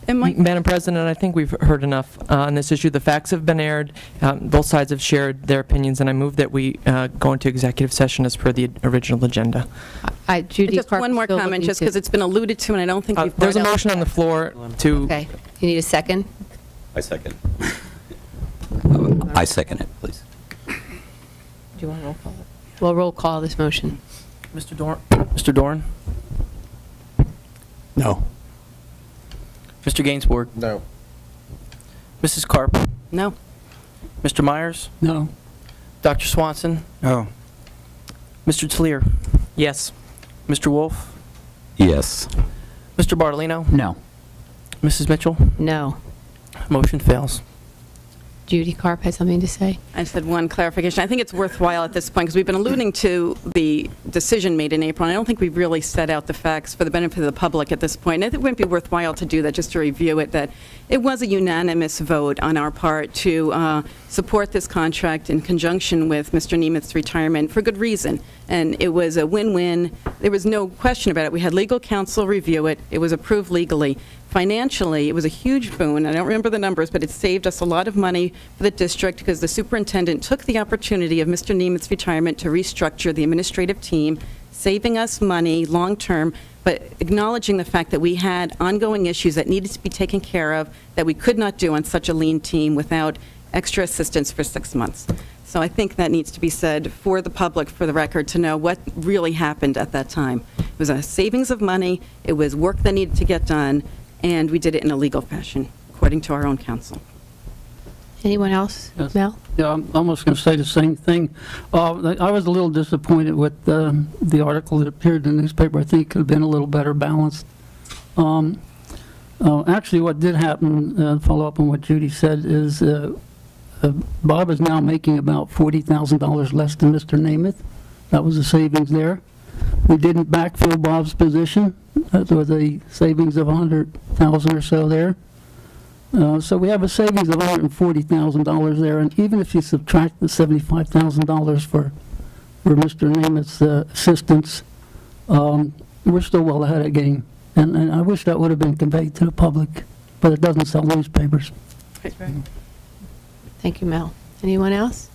Madam President, I think we've heard enough on this issue. The facts have been aired. Both sides have shared their opinions, and I move that we go into executive session as per the original agenda. Judy Just Karp one more comment, just because it's been alluded to, and I don't think we've There's a brought up- motion on the floor to... Okay. You need a second? I second. I second it, please. Do you want to roll call it? We'll roll call this motion. Mr. Dorn? No. Mr. Gainsbourg? No. Mrs. Karp? No. Mr. Myers? No. Dr. Swanson? No. Mr. Tleer? Yes. Mr. Wolf? Yes. Mr. Bartolino? No. Mrs. Mitchell? No. Motion fails. Judy Karp has something to say? I just had one clarification. I think it's worthwhile at this point, because we've been alluding to the decision made in April, and I don't think we've really set out the facts for the benefit of the public at this point. And I think it would be worthwhile to do that, just to review it, that it was a unanimous vote on our part to support this contract in conjunction with Mr. Nemeth's retirement for good reason. And it was a win-win. There was no question about it. We had legal counsel review it. It was approved legally. Financially, it was a huge boon. I don't remember the numbers, but it saved us a lot of money for the district, because the superintendent took the opportunity of Mr. Nemeth's retirement to restructure the administrative team, saving us money long-term, but acknowledging the fact that we had ongoing issues that needed to be taken care of that we could not do on such a lean team without extra assistance for 6 months. So I think that needs to be said for the public, for the record, to know what really happened at that time. It was a savings of money, it was work that needed to get done, and we did it in a legal fashion, according to our own counsel. Anyone else? Yes. Mel? Yeah, I'm almost going to say the same thing. I was a little disappointed with the article that appeared in the newspaper. I think it could have been a little better balanced. Actually, what did happen, follow up on what Judy said, is Bob is now making about $40,000 less than Mr. Nemeth. That was the savings there. We didn't backfill Bob's position. That was a savings of $100,000 or so there. So we have a savings of $140,000 there, and even if you subtract the $75,000 for Mr. Nemeth's assistance, we're still well ahead of the game. And I wish that would have been conveyed to the public, but it doesn't sell newspapers. Thank you, Mel. Anyone else?